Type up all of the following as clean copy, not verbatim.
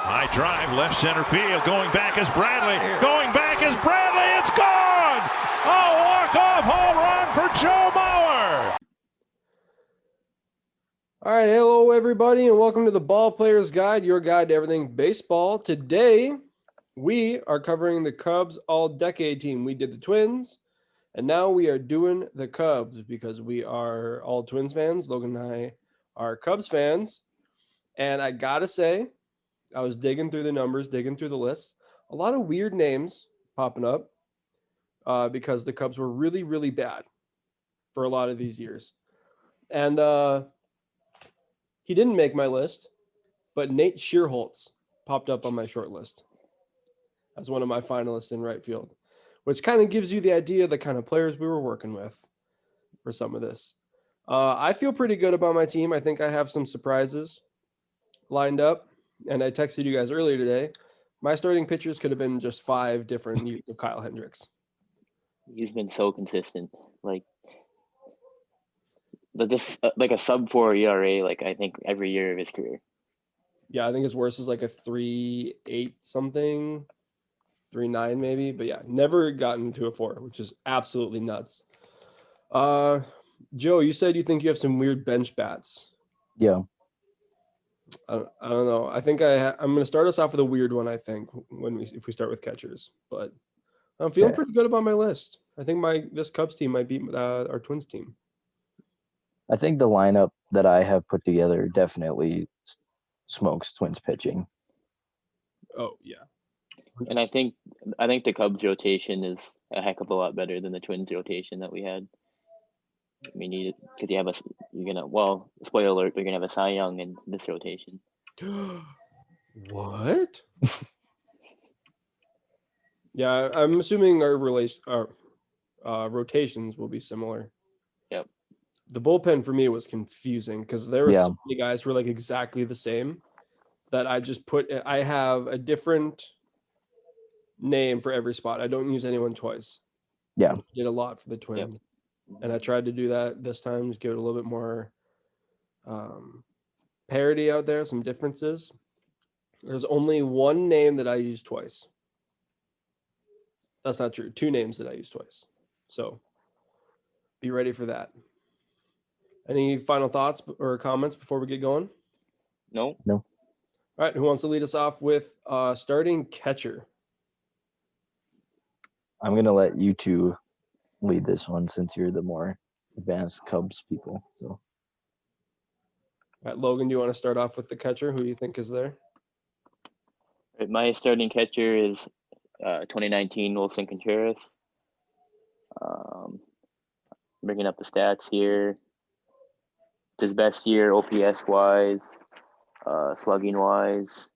High drive, left center field, going back is Bradley, it's gone! A walk-off home run for Joe Mauer! All right, hello everybody, and welcome to the Ball Players Guide, your guide to everything baseball. Today, we are covering the Cubs all-decade team. We did the Twins, and now we are doing the Cubs because we are all Twins fans. Logan and I are Cubs fans, and I gotta say, I was digging through the numbers, digging through the lists. A lot of weird names popping up because the Cubs were really, really bad for a lot of these years. And he didn't make my list, but Nate Schierholtz popped up on my short list as one of my finalists in right field, which kind of gives you the idea of the kind of players we were working with for some of this. I feel pretty good about my team. I think I have some surprises lined up. And I texted you guys earlier today. My starting pitchers could have been just 5 different use of Kyle Hendricks. He's been so consistent, like a sub-4 ERA, like I think every year of his career. Yeah, I think his worst is like a 3.8 something, 3.9 maybe. But yeah, never gotten to a 4, which is absolutely nuts. Joe, you said you think you have some weird bench bats. Yeah. I don't know. I think I'm going to start us off with a weird one. I think if we start with catchers, but I'm feeling pretty good about my list. I think this Cubs team might beat our Twins team. I think the lineup that I have put together definitely smokes Twins pitching. Oh yeah, 100%. And I think the Cubs rotation is a heck of a lot better than the Twins rotation that we had. I mean, because spoiler alert, we're gonna have a Cy Young in this rotation. What? Yeah, I'm assuming our rotations will be similar. Yep. The bullpen for me was confusing because there were so many guys who were like exactly the same that I have a different name for every spot. I don't use anyone twice. Yeah. I did a lot for the Twins. Yep. And I tried to do that this time, just give it a little bit more parity out there, some differences. There's only one name that I used twice. That's not true. 2 names that I used twice. So be ready for that. Any final thoughts or comments before we get going? No. All right. Who wants to lead us off with starting catcher? I'm going to let you two lead this one since you're the more advanced Cubs people. So, all right, Logan, do you want to start off with the catcher? Who do you think is there? My starting catcher is 2019 Wilson Contreras. Bringing up the stats here. His best year OPS wise, slugging wise,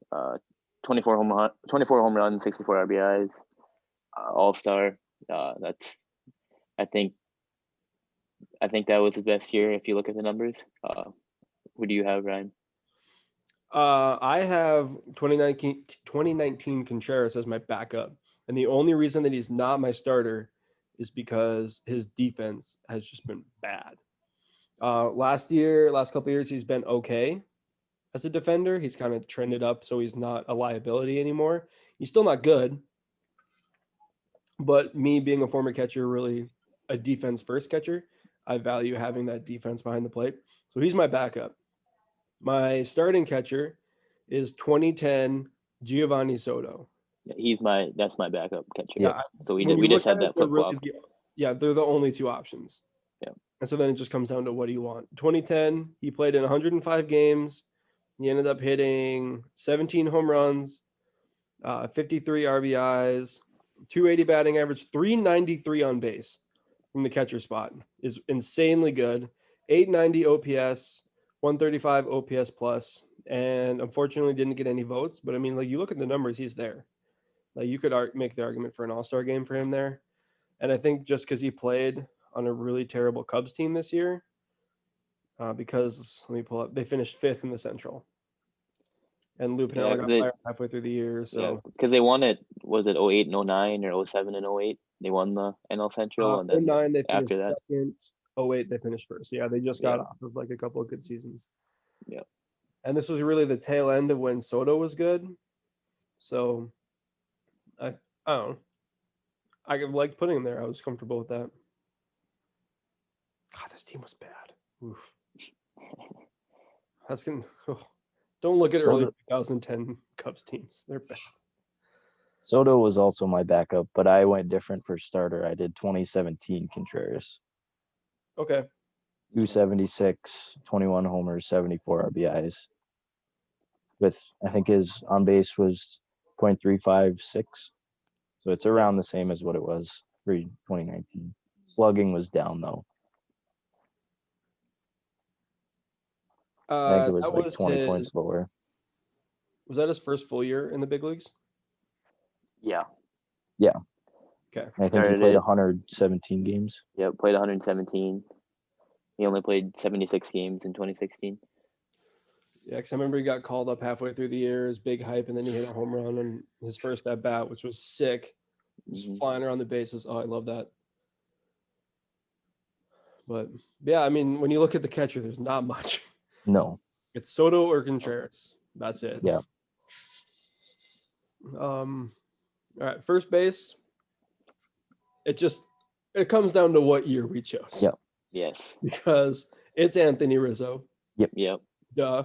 24 home runs, 64 RBIs, All-Star. I think that was his best year if you look at the numbers. Who do you have, Ryan? I have 2019 Contreras as my backup. And the only reason that he's not my starter is because his defense has just been bad. Last couple of years, he's been okay as a defender. He's kind of trended up, so he's not a liability anymore. He's still not good. But me being a former catcher, really a defense-first catcher, I value having that defense behind the plate. So he's my backup. My starting catcher is 2010 Giovanni Soto. That's my backup catcher. Yeah. So we just had that flip-flop. Yeah, they're the only 2 options. Yeah. And so then it just comes down to what do you want? 2010, he played in 105 games. He ended up hitting 17 home runs, 53 RBIs, 280 batting average, 393 on base from the catcher spot is insanely good. 890 OPS, 135 OPS plus, and unfortunately didn't get any votes. But I mean, like you look at the numbers, he's there. Like you could make the argument for an all-star game for him there. And I think just because he played on a really terrible Cubs team this year, because let me pull up, they finished 5th in the Central. And Lou Piniella got fired halfway through the year. So because they won it, was it 08 and 09 or 07 and 08? They won the NL Central, and then 09 they finished after that, second. 08 they finished first. Yeah, they just got off of like a couple of good seasons. Yeah. And this was really the tail end of when Soto was good. So I don't know. I liked putting him there. I was comfortable with that. God, this team was bad. Oof. That's gonna. Oh. Don't look at So early the- 2010 Cubs teams. They're bad. Soto was also my backup, but I went different for starter. I did 2017 Contreras. Okay. 276, 21 homers, 74 RBIs. With I think his on base was .356. So it's around the same as what it was for 2019. Slugging was down though. I think it was That like was 20 points lower. Was that his first full year in the big leagues? Yeah. Okay. I think he Started played it. 117 games. Yep. Played 117. He only played 76 games in 2016. Yeah, because I remember he got called up halfway through the year, his big hype, and then he hit a home run on his first at bat, which was sick. Just Mhm. flying around the bases. Oh, I love that. But yeah, I mean, when you look at the catcher, there's not much. No. It's Soto or Contreras. That's it. Yeah. All right, first base. It comes down to what year we chose. Yep. Yes. Because it's Anthony Rizzo. Yep. Duh.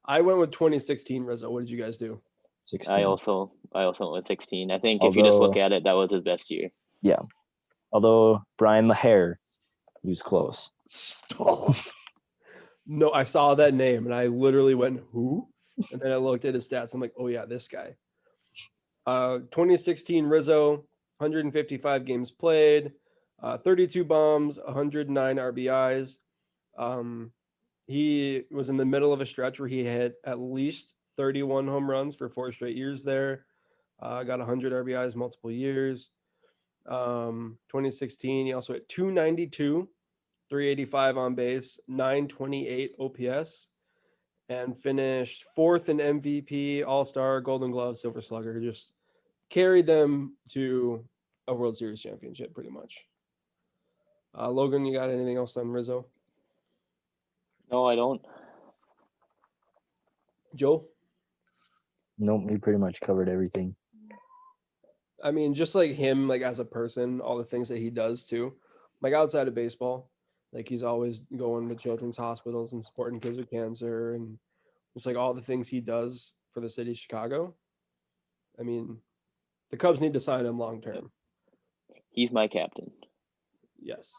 I went with 2016 Rizzo. What did you guys do? 16. I also went with 16. I think if you just look at it, that was his best year. Yeah. Although Brian LaHare, he was close. Stop. No, I saw that name and I literally went, who? And then I looked at his stats. I'm like, oh yeah, this guy. 2016 Rizzo, 155 games played, 32 bombs, 109 RBIs. He was in the middle of a stretch where he hit at least 31 home runs for 4 straight years there. Got 100 RBIs multiple years. 2016, he also hit 292, 385 on base, 928 OPS, and finished 4th in MVP, All-Star, Golden Glove, Silver Slugger. Just carried them to a World Series championship pretty much. Logan, you got anything else on Rizzo? No, I don't. Joe? Nope, he pretty much covered everything. I mean, just like him, like as a person, all the things that he does too, like outside of baseball, like he's always going to children's hospitals and supporting kids with cancer and just like all the things he does for the city of Chicago. I mean, the Cubs need to sign him long term. He's my captain. Yes,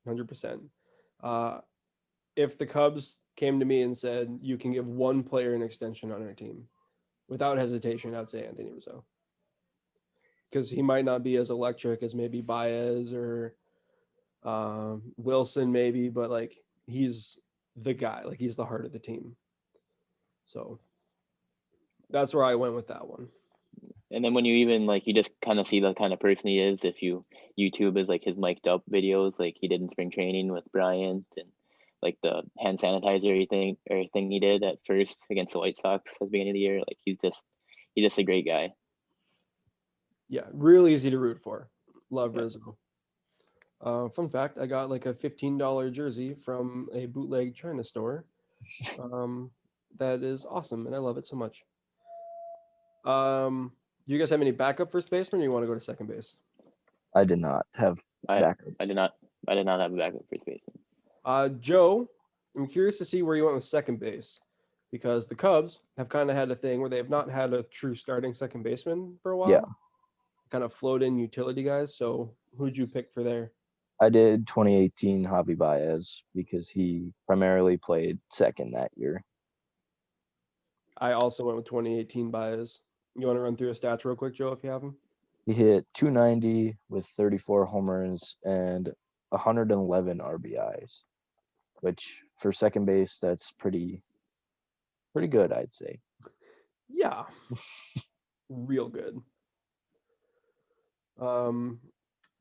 100%. If the Cubs came to me and said, you can give one player an extension on our team, without hesitation, I'd say Anthony Rizzo. Because he might not be as electric as maybe Baez or Wilson, maybe, but like he's the guy, like he's the heart of the team. So that's where I went with that one. And then when you even like, you just kind of see the kind of person he is. If you YouTube is like his mic'd up videos, like he did in spring training with Bryant, and like the hand sanitizer everything he did at first against the White Sox at the beginning of the year. Like he's just a great guy. Yeah, real easy to root for. Love Yep. Rizzo. Fun fact, I got like a $15 jersey from a bootleg China store. That is awesome, and I love it so much. Do you guys have any backup first baseman, or you want to go to second base? I did not have backup. I did not have a backup first baseman. Joe, I'm curious to see where you went with second base, because the Cubs have kind of had a thing where they have not had a true starting second baseman for a while. Yeah. Kind of float in utility guys. So who'd you pick for there? I did 2018 Javi Baez because he primarily played second that year. I also went with 2018 Baez. You want to run through his stats real quick, Joe, if you have them? He hit 290 with 34 homers and 111 RBIs, which for second base, that's pretty good, I'd say. Yeah. Real good.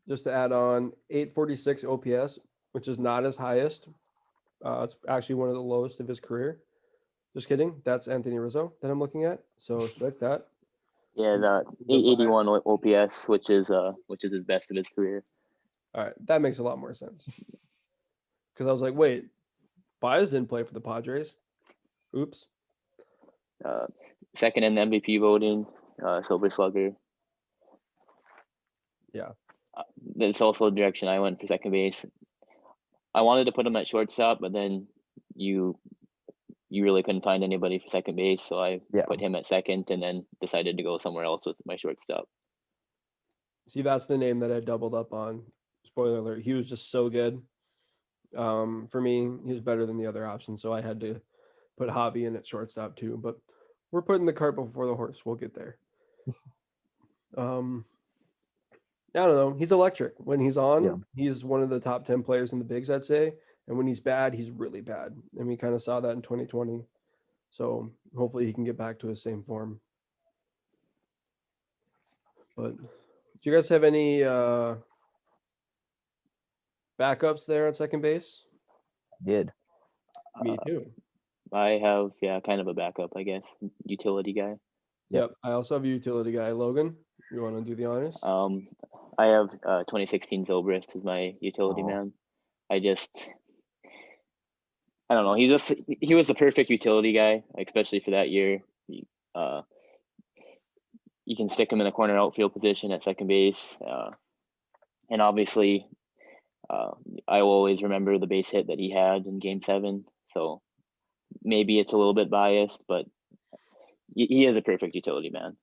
Just to add on, 846 OPS, which is not his highest. It's actually one of the lowest of his career. Just kidding. That's Anthony Rizzo that I'm looking at. So strike that. Yeah, the 881 OPS, which is his best of his career. All right, that makes a lot more sense. Because I was like, wait, Baez didn't play for the Padres. Oops. Second in the MVP voting, Silver Slugger. Yeah. That's also the direction I went for second base. I wanted to put him at shortstop, but then you really couldn't find anybody for second base, so I Yeah. put him at second, and then decided to go somewhere else with my shortstop. See, that's the name that I doubled up on. Spoiler alert, he was just so good. For me, he was better than the other options, so I had to put Javi in at shortstop too. But we're putting the cart before the horse. We'll get there. I don't know. He's electric. When he's on, Yeah. he's one of the top 10 players in the bigs, I'd say. And when he's bad, he's really bad. And we kind of saw that in 2020. So hopefully he can get back to his same form. But do you guys have any backups there at second base? Did. Me too. I have, kind of a backup, I guess, utility guy. Yep. I also have a utility guy. Logan, you want to do the honors? I have 2016 Zobrist as my utility Oh. man. I don't know. He was the perfect utility guy, especially for that year. You can stick him in the corner outfield position at second base, and obviously, I will always remember the base hit that he had in Game 7. So maybe it's a little bit biased, but he is a perfect utility man.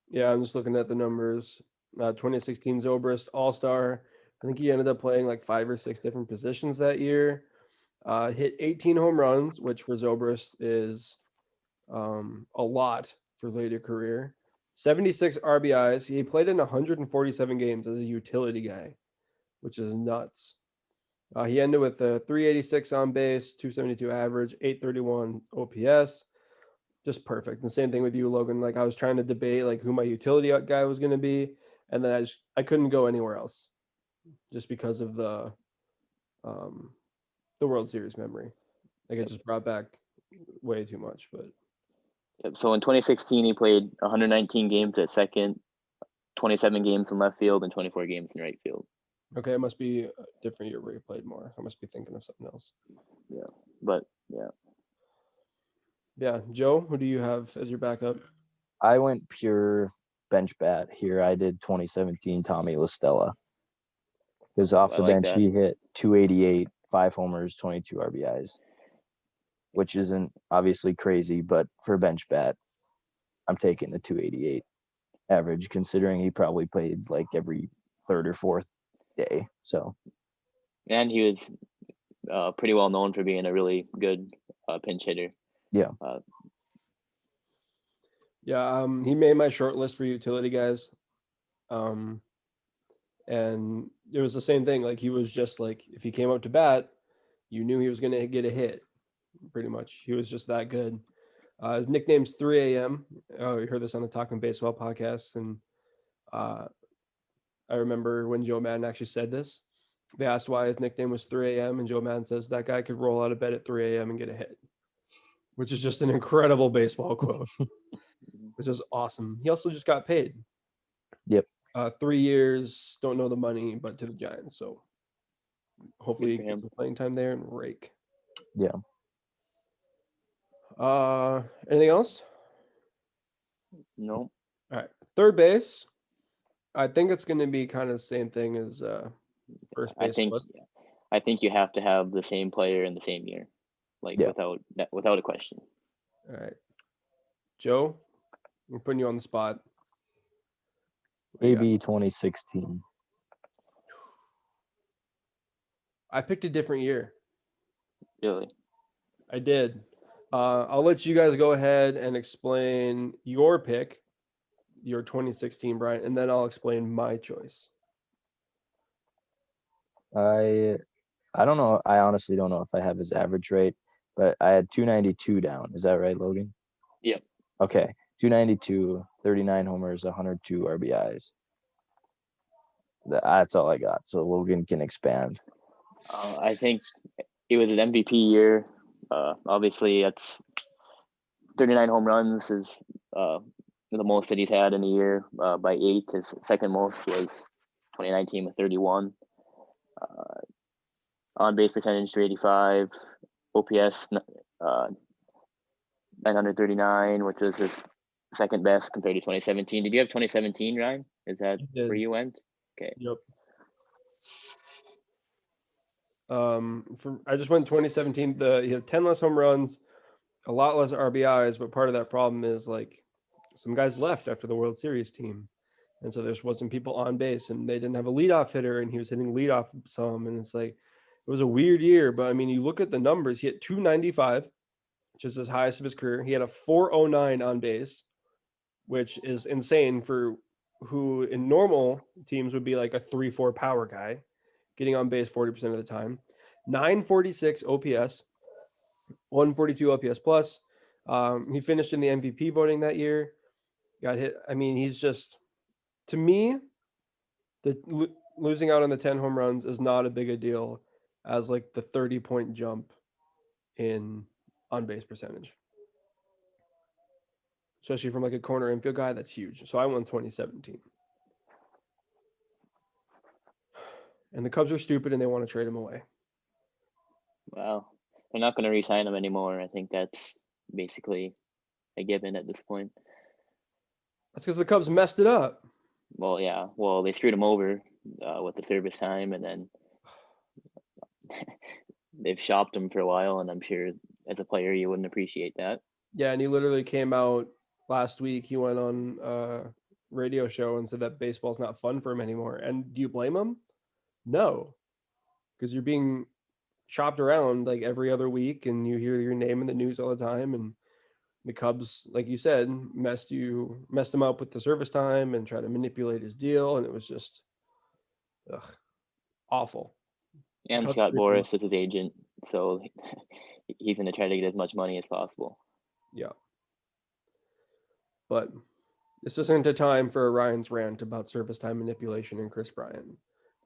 Yeah, I'm just looking at the numbers. 2016 Zobrist All-Star. I think he ended up playing like 5 or 6 different positions that year. Hit 18 home runs, which for Zobrist is a lot for later career. 76 RBIs. He played in 147 games as a utility guy, which is nuts. He ended with a 386 on base, 272 average, 831 OPS. Just perfect. And the same thing with you, Logan. Like I was trying to debate like who my utility guy was going to be, and then I couldn't go anywhere else, just because of the World Series memory. Like it just brought back way too much. But Yep. So in 2016, he played 119 games at second, 27 games in left field, and 24 games in right field. okay, it must be a different year where he played more. I must be thinking of something else. But Yeah, Joe, who do you have as your backup? I went pure bench bat here. I did 2017 Tommy La Stella. Because off I the like bench, that. he hit 288, 5 homers, 22 RBIs, which isn't obviously crazy, but for a bench bat, I'm taking the 288 average, considering he probably played like every third or fourth day. So, and he was pretty well known for being a really good pinch hitter. Yeah. He made my short list for utility guys. And it was the same thing. Like he was just like, if he came up to bat, you knew he was going to get a hit. Pretty much, he was just that good. His nickname's 3 a.m. Oh, you heard this on the Talking Baseball podcast, and I remember when Joe Madden actually said this. They asked why his nickname was 3 a.m. and Joe Madden says that guy could roll out of bed at 3 a.m. and get a hit, which is just an incredible baseball quote, which is awesome. He also just got paid. Yep. 3 years, don't know the money, but to the Giants. So hopefully he Good for gets him. some playing time there and rake. Yeah. Anything else? No. All right. Third base. I think it's going to be kind of the same thing as first base. I think you have to have the same player in the same year, like Yeah. without a question. All right. Joe, we're putting you on the spot. What do you got? AB 2016. I picked a different year. Really. I did. I'll let you guys go ahead and explain your pick, your 2016, Brian, and then I'll explain my choice. I don't know. I honestly don't know if I have his average rate, but I had 292 down. Is that right, Logan? Yep. Okay. 292, 39 homers, 102 RBIs. That's all I got. So Logan can expand. I think it was an MVP year. Obviously, that's 39 home runs is the most that he's had in a year by 8. His second most was 2019 with 31. On base percentage 385, OPS 939, which was his second best compared to 2017. Did you have 2017, Ryan? Is that I did. where you went? Okay. Yep. I just went 2017. He had 10 less home runs, a lot less RBIs, but part of that problem is like some guys left after the World Series team. And so there wasn't people on base and they didn't have a leadoff hitter and he was hitting leadoff some. And it's like, it was a weird year, but I mean, you look at the numbers, he hit 295, which is his highest of his career. He had a 409 on base, which is insane for who in normal teams would be like a 3-4 power guy, getting on base 40% of the time. 946 OPS, 142 OPS plus. He finished in the MVP voting that year. Got hit. I mean, he's just, to me, losing out on the 10 home runs is not a big a deal as like the 30-point jump in on base percentage. Especially from like a corner infield guy, that's huge. So I won 2017. And the Cubs are stupid and they want to trade him away. Well, they're not going to re-sign him anymore. I think that's basically a given at this point. That's because the Cubs messed it up. Well, yeah. Well, they screwed him over with the service time, and then they've shopped him for a while. And I'm sure as a player, you wouldn't appreciate that. Yeah, and he literally came out last week. He went on a radio show and said that baseball's not fun for him anymore. And do you blame him? No, because you're being shopped around like every other week, and you hear your name in the news all the time. And the Cubs, like you said, messed him up with the service time and tried to manipulate his deal, and it was just awful. And Scott Boras is his agent, so he's going to try to get as much money as possible. Yeah. But this isn't a time for Ryan's rant about service time manipulation and Chris Bryant.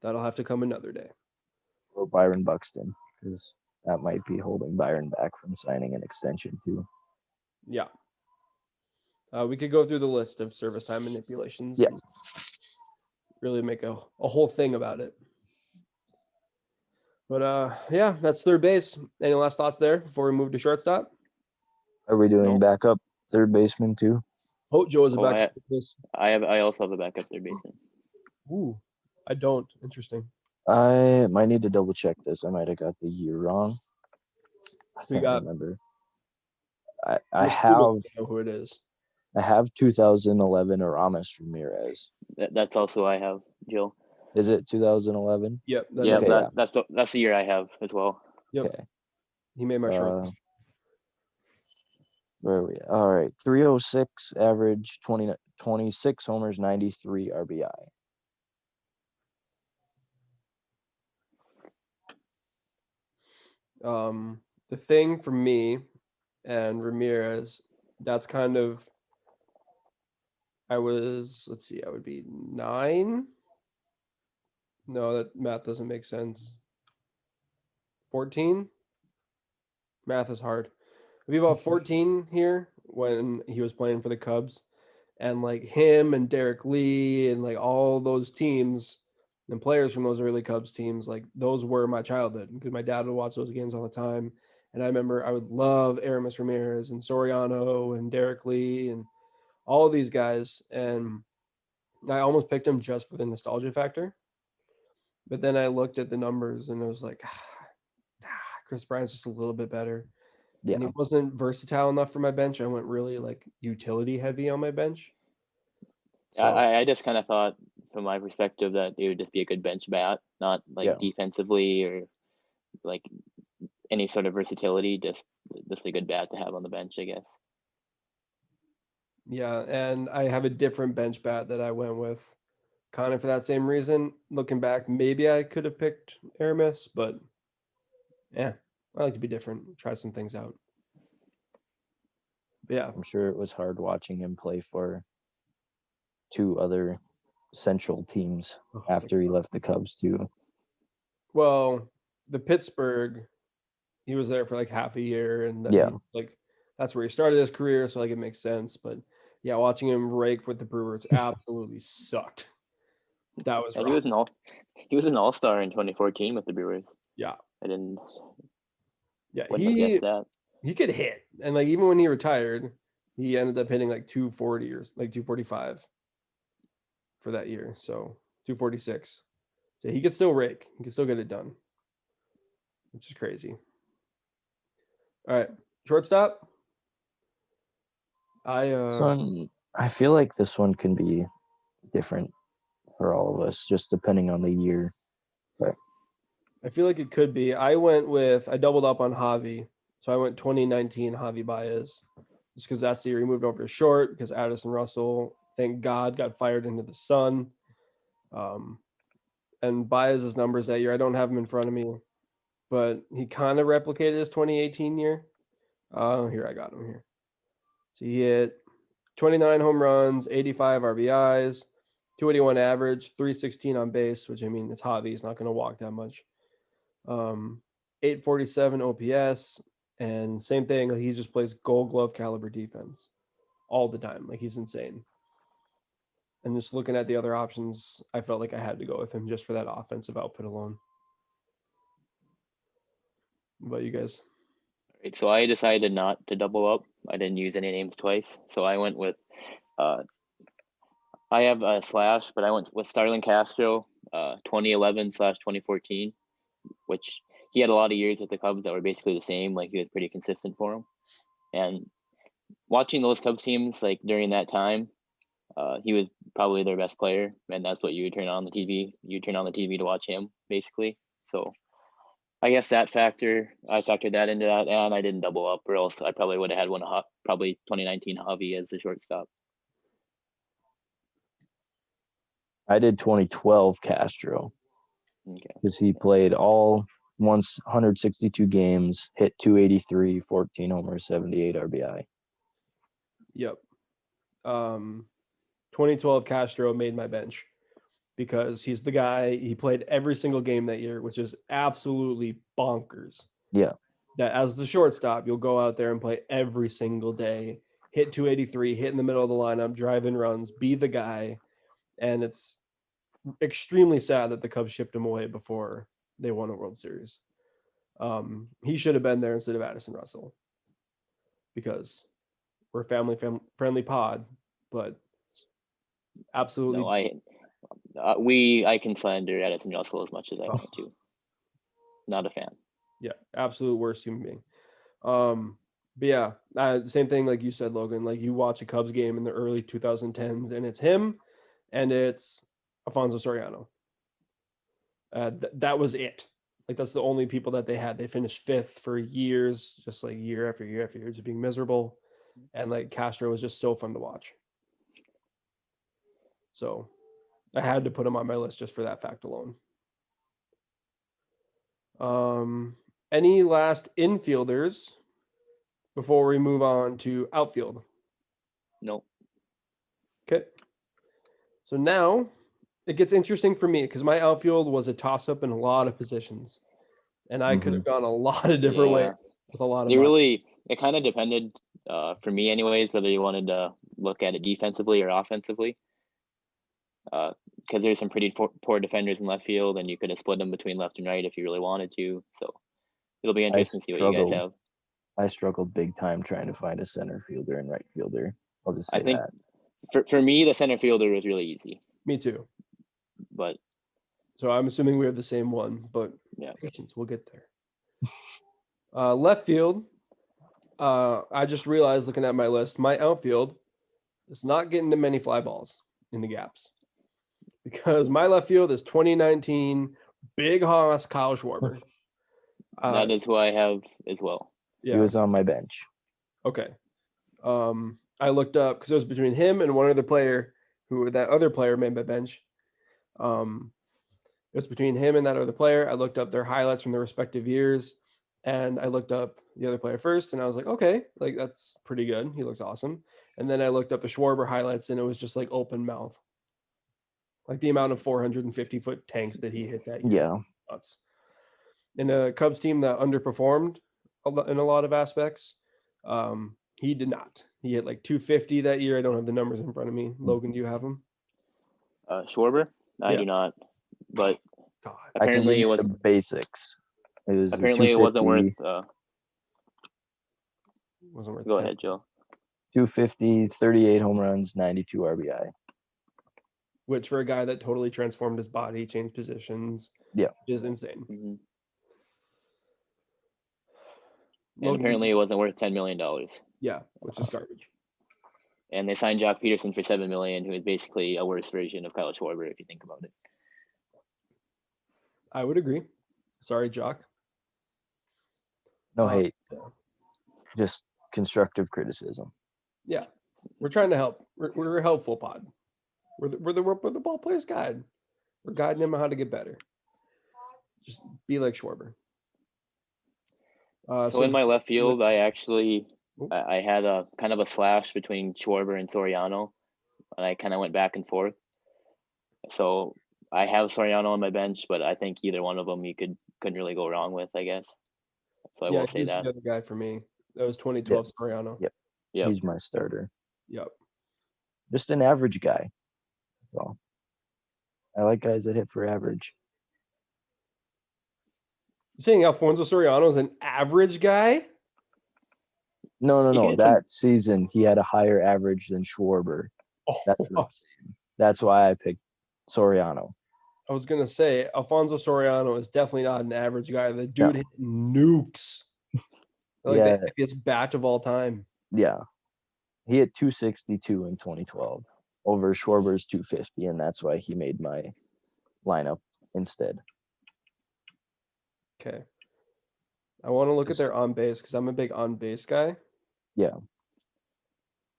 That'll have to come another day. Or Byron Buxton, because that might be holding Byron back from signing an extension too. Yeah. We could go through the list of service time manipulations. Yeah. And really make a whole thing about it. But yeah, that's third base. Any last thoughts there before we move to shortstop? Are we doing Nope. backup third baseman too? Oh, Joe is a Oh, backup. I also have a backup third baseman. Ooh, I don't. Interesting. I might need to double check this. I might have got the year wrong. I We can't got- remember. Most I people have don't know who it is. 2011 Aramis Ramirez. That's also I have, Joe. Is it 2011? Yep. Yeah, Okay, that's the year I have as well. Yep. Okay. He made my short. Where are we at? All right. 306 average, 26 homers, 93 RBI. The thing for me and Ramirez, that's kind of, I would be 9. No, that math doesn't make sense. 14. Math is hard. I'd be about 14 here when he was playing for the Cubs, and like him and Derek Lee and like all those teams and players from those early Cubs teams, like those were my childhood because my dad would watch those games all the time. And I remember I would love Aramis Ramirez and Soriano and Derek Lee and all of these guys. And I almost picked him just for the nostalgia factor. But then I looked at the numbers and I was like, Chris Bryant's just a little bit better. Yeah. And he wasn't versatile enough for my bench. I went really like utility heavy on my bench. So, I just kind of thought, from my perspective, that it would just be a good bench bat, not like defensively or like any sort of versatility. Just a good bat to have on the bench, I guess. yeah, and I have a different bench bat that I went with, kind of for that same reason. Looking back, maybe I could have picked Aramis, but yeah, I like to be different, try some things out. But yeah, I'm sure it was hard watching him play for 2 other Central teams after he left the Cubs too. well, the Pittsburgh, he was there for like half a year, and then like that's where he started his career, so like it makes sense. But yeah, watching him rake with the Brewers absolutely sucked. That was And rough. he was an all-star in 2014 with the Brewers. Yeah. I wouldn't have he guessed that. he could hit. And like even when he retired, he ended up hitting like 240 or like 245 for that year. So 246. So he could still rake. He could still get it done, which is crazy. All right, shortstop. I feel like this one can be different for all of us, just depending on the year. But I feel like it could be. I doubled up on Javi. So I went 2019 Javi Baez, just because that's the year he moved over to short, because Addison Russell, thank God, got fired into the sun. And Baez's numbers that year, I don't have him in front of me, but he kind of replicated his 2018 year. Here, I got him here. So he hit 29 home runs, 85 RBIs, 281 average, 316 on base, which I mean, it's Javi. He's not going to walk that much. 847 OPS, and same thing. Like he just plays Gold Glove caliber defense all the time. Like he's insane. And just looking at the other options, I felt like I had to go with him just for that offensive output alone. What about you guys? Right, so I decided not to double up. I didn't use any names twice. So I went with, I have a slash, but I went with Starlin Castro, 2011/2014, which he had a lot of years with the Cubs that were basically the same. Like he was pretty consistent for them. And watching those Cubs teams, like during that time, he was probably their best player, and that's what you would turn on the TV. You turn on the TV to watch him, basically. So I guess that factor, I factored that into that, and I didn't double up, or else I probably would have had one, probably 2019 Javi as the shortstop. I did 2012 Castro Okay. because he played all 162 games, hit 283, 14 homers, 78 RBI. Yep. 2012 Castro made my bench because he's the guy. He played every single game that year, which is absolutely bonkers. Yeah. That as the shortstop, you'll go out there and play every single day, hit 283, hit in the middle of the lineup, drive in runs, be the guy. And it's extremely sad that the Cubs shipped him away before they won a World Series. He should have been there instead of Addison Russell, because we're a friendly pod, but absolutely. No, I can slander Addison Russell as much as I want to. Not a fan. Yeah, absolute worst human being. But yeah, same thing like you said, Logan. Like you watch a Cubs game in the early 2010s, and it's him, and it's Alfonso Soriano. That was it. Like that's the only people that they had. They finished fifth for years, just like year after year after year, just being miserable. And like Castro was just so fun to watch. So I had to put him on my list just for that fact alone. Any last infielders before we move on to outfield? Nope. Okay. So now it gets interesting for me because my outfield was a toss-up in a lot of positions. And I could have gone a lot of different ways with a lot of it kind of depended, for me anyways, whether you wanted to look at it defensively or offensively. Because there's some pretty poor defenders in left field, and you could have split them between left and right if you really wanted to. So it'll be interesting to see what you guys have. I struggled big time trying to find a center fielder and right fielder. I'll just say I think that. For me, the center fielder was really easy. Me too. But so I'm assuming we have the same one, but yeah, patience, we'll get there. Left field. I just realized looking at my list, my outfield is not getting to many fly balls in the gaps, because my left field is 2019 Big Hoss Kyle Schwarber. That is who I have as well. Yeah. He was on my bench. Okay. I looked up because it was between him and one other player that other player made my bench. It was between him and that other player. I looked up their highlights from their respective years, and I looked up the other player first, and I was like, okay, like that's pretty good. He looks awesome. And then I looked up the Schwarber highlights, and it was just like open mouth. Like the amount of 450-foot tanks that he hit that year. Yeah. Nuts. In a Cubs team that underperformed in a lot of aspects, he did not. He hit like 250 that year. I don't have the numbers in front of me. Logan, do you have them? Schwarber? I do not. But God. Apparently it was the basics. It was apparently it wasn't worth Wasn't worth Go 10. ahead, Joe. 250, 38 home runs, 92 RBI. Which for a guy that totally transformed his body, changed positions, Yeah. is insane. Hmm. And Logan, apparently it wasn't worth $10 million. yeah, which is garbage. And they signed Jock Peterson for $7 million, who is basically a worse version of Kyle Schwarber, if you think about it. I would agree. Sorry, Jock. No Uh, hate, just constructive criticism. Yeah, we're trying to help. We're a helpful pod. We're the ball players guide. We're guiding him on how to get better. Just be like Schwarber. So in my left field, I actually Oop. I had a kind of a slash between Schwarber and Soriano, and I kind of went back and forth. So I have Soriano on my bench, but I think either one of them you couldn't really go wrong with, I guess. So I will say he's that. the other guy for me. That was 2012 Soriano. Yep. Yep. He's my starter. Yep. Just an average guy. That's all. I like guys that hit for average. You saying Alfonso Soriano is an average guy? No. He hit some- That season, he had a higher average than Schwarber. That's what I'm saying. That's why I picked Soriano. I was gonna say Alfonso Soriano is definitely not an average guy. The dude hit nukes. Like Yeah. the happiest batch of all time. Yeah. He hit 262 in 2012 over Schwarber's 250, and that's why he made my lineup instead. Okay. I want to look at their on base because I'm a big on base guy. Yeah.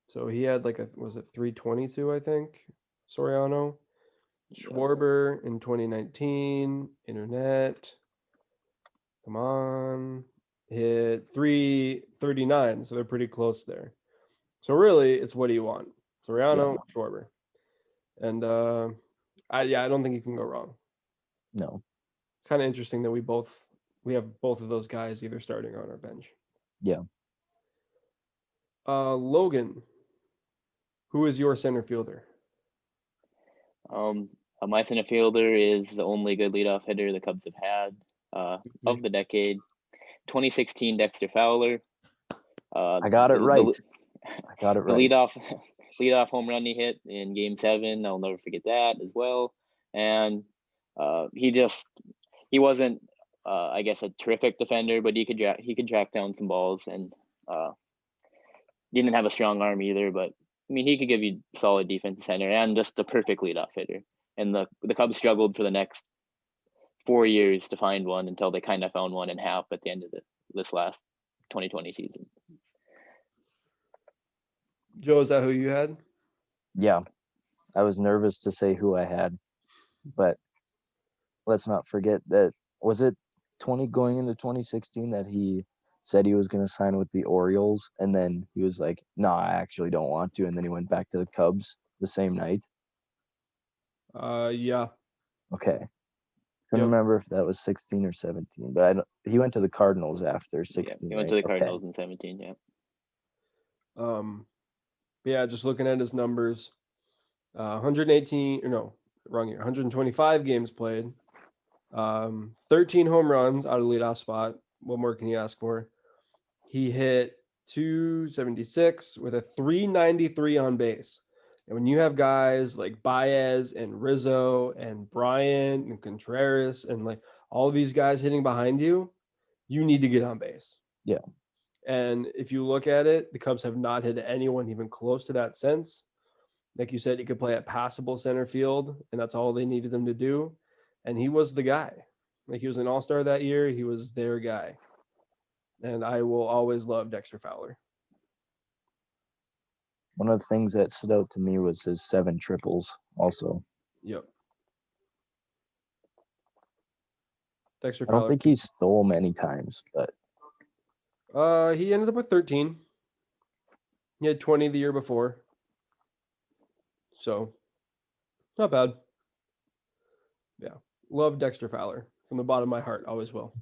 So he had was it 322, I think, Soriano. Schwarber in 2019, internet. Come on. Hit 339. So they're pretty close there. So really, it's what do you want? Soriano, Schwarber. And I don't think you can go wrong. No. It's kind of interesting that we have both of those guys either starting or on our bench. Yeah. Logan, who is your center fielder? My center fielder is the only good leadoff hitter the Cubs have had of the decade. 2016 Dexter Fowler. I got it right. I got it The right. leadoff home run he hit in Game 7. I'll never forget that as well. And he wasn't I guess a terrific defender, but he could track down some balls, and didn't have a strong arm either. But I mean, he could give you solid defensive center and just a perfect leadoff hitter. And the Cubs struggled for the next 4 years to find one until they kind of found one in half at the end of this last 2020 season. Joe, is that who you had? Yeah. I was nervous to say who I had, but let's not forget that, was it going into 2016 that he said he was going to sign with the Orioles, and then he was like, no, I actually don't want to, and then he went back to the Cubs the same night? Yeah. Okay. Couldn't remember if that was 16 or 17, but he went to the Cardinals after 16. He went to the Cardinals in 17, yeah. Yeah, just looking at his numbers, 118, or no, wrong year, 125 games played, 13 home runs out of the leadoff spot. What more can you ask for? He hit 276 with a 393 on base. And when you have guys like Baez and Rizzo and Bryant and Contreras and like all these guys hitting behind you, you need to get on base. Yeah. And if you look at it, the Cubs have not hit anyone even close to that since. Like you said, he could play at passable center field, and that's all they needed him to do. And he was the guy. Like, he was an all-star that year. He was their guy. And I will always love Dexter Fowler. One of the things that stood out to me was his 7 triples also. Yep. Dexter I don't Fowler. think he stole many times, but He ended up with 13. He had 20 the year before. So, not bad. Yeah. Love Dexter Fowler from the bottom of my heart. Always will.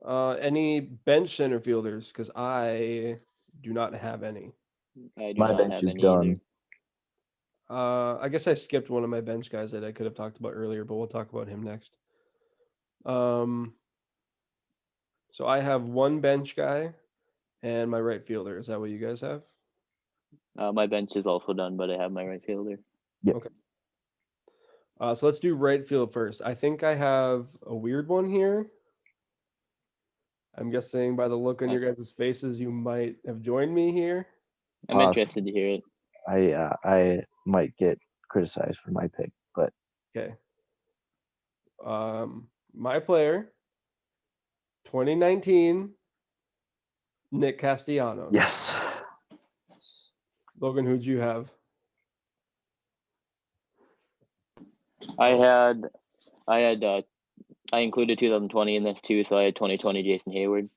Any bench center fielders? Because I do not have any. I do my not bench have is any done. either. I guess I skipped one of my bench guys that I could have talked about earlier, but we'll talk about him next. So I have one bench guy and my right fielder. Is that what you guys have? My bench is also done, but I have my right fielder. So let's do right field first. I think I have a weird one here. I'm guessing by the look on your guys' faces, you might have joined me here. I'm Awesome. interested to hear it. I might get criticized for my pick, but Okay. My player, 2019, Nick Castellanos. yes. Logan, who'd you have? I included 2020 in this too, so I had 2020 Jason Hayward.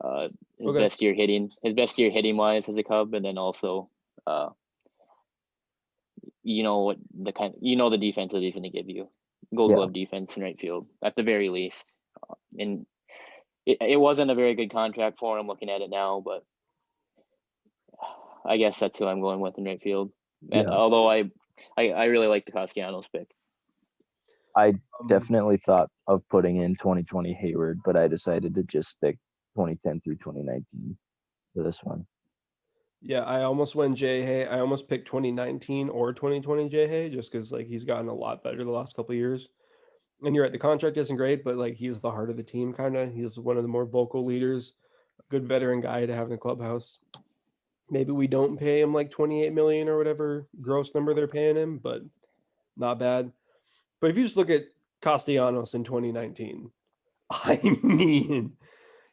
His Okay. best year hitting wise as a Cub, and then also, what the defense that he's going to give you. Gold Yeah. Glove defense in right field at the very least. And it wasn't a very good contract for him looking at it now, but I guess that's who I'm going with in right field. And Yeah. although I really like the Castellanos pick. I definitely thought of putting in 2020 Hayward, but I decided to just stick 2010 through 2019 for this one. Yeah, I almost went Jay Hay. I almost picked 2019 or 2020 Jay Hay just because like he's gotten a lot better the last couple of years. And you're right, the contract isn't great, but like he's the heart of the team, kind of. He's one of the more vocal leaders, a good veteran guy to have in the clubhouse. Maybe we don't pay him like 28 million or whatever gross number they're paying him, but not bad. But if you just look at Castellanos in 2019, I mean,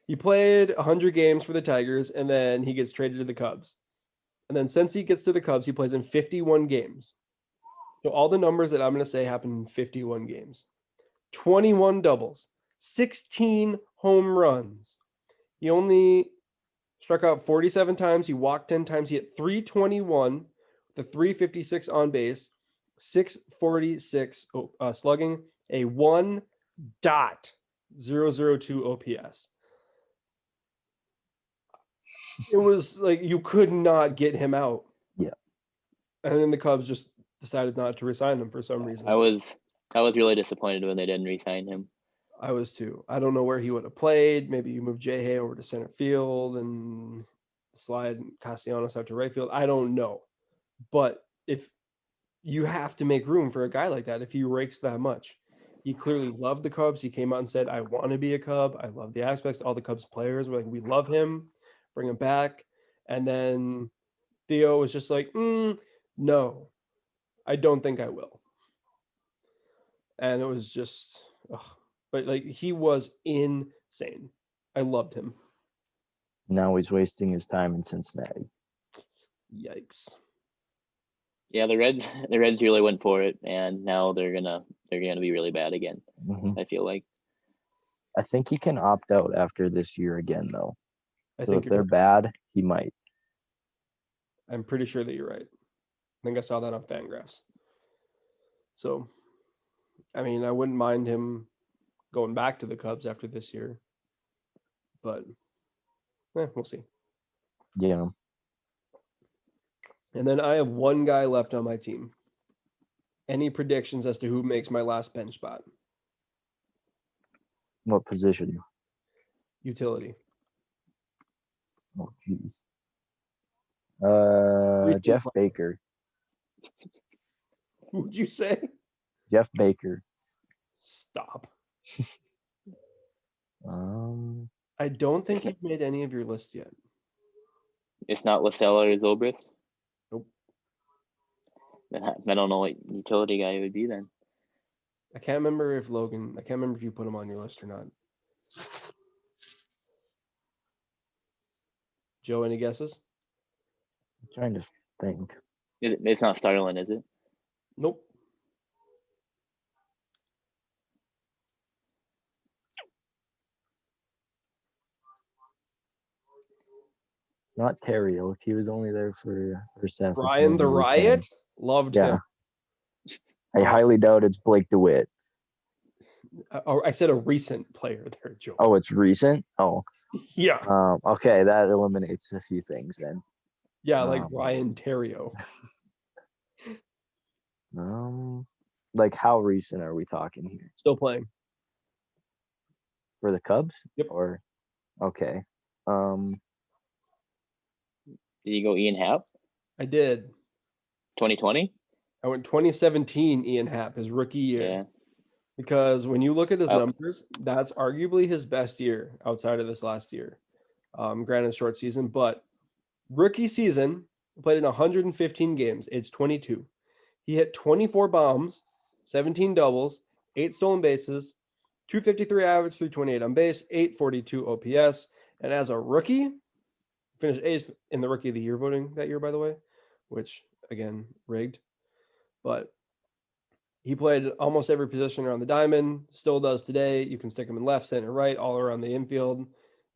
he played 100 games for the Tigers and then he gets traded to the Cubs. And then since he gets to the Cubs, he plays in 51 games. So all the numbers that I'm going to say happen in 51 games. 21 doubles, 16 home runs. He only struck out 47 times. He walked 10 times. He hit 321 with a 356 on base, 646 slugging, a 1.002 OPS. It was like you could not get him out. Yeah. And then the Cubs just decided not to resign him for some reason. I was really disappointed when they didn't re-sign him. I was too. I don't know where he would have played. Maybe you move Jay Hay over to center field and slide Castellanos out to right field. I don't know. But if you have to make room for a guy like that, if he rakes that much, he clearly loved the Cubs. He came out and said, I want to be a Cub. I love the aspects. All the Cubs players were like, we love him. Bring him back. And then Theo was just like, no, I don't think I will. And it was just, but like he was insane. I loved him. Now he's wasting his time in Cincinnati. Yikes. Yeah, the Reds really went for it, and now they're gonna be really bad again. Mhm. I feel like. I think he can opt out after this year again, though. I So think if they're bad, he might. I'm pretty sure that you're right. I think I saw that on Fangraphs. So, I mean, I wouldn't mind him going back to the Cubs after this year, but we'll see. Yeah. And then I have one guy left on my team. Any predictions as to who makes my last bench spot? What position? Utility. Oh, jeez. Jeff player. Baker. Who'd you say? Jeff Baker. Stop. I don't think you've made any of your list yet. It's not LaSella or Zobrist? Nope. I don't know what utility guy it would be then. I can't remember if you put him on your list or not. Joe, any guesses? I'm trying to think. It's not Starlin, is it? Nope. It's not Terrio. He was only there for first half. Brian the Riot? Loved him. I highly doubt it's Blake DeWitt. I said a recent player there, Joe. Oh, it's recent? Oh. Yeah. Okay, that eliminates a few things then. Yeah, like Ryan Terrio. Like how recent are we talking here? Still playing. For the Cubs? Yep. Or Okay. Did you go Ian Happ? I did. 2020? I went 2017 Ian Happ, his rookie year. Yeah. Because when you look at his Oh. numbers, that's arguably his best year outside of this last year. Granted, short season, but rookie season, played in 115 games, age 22. He hit 24 bombs, 17 doubles, 8 stolen bases, 253 average, 328 on base, 842 OPS. And as a rookie, finished eighth in the rookie of the year voting that year, by the way, which again, rigged. But he played almost every position around the diamond, still does today. You can stick him in left, center, right, all around the infield,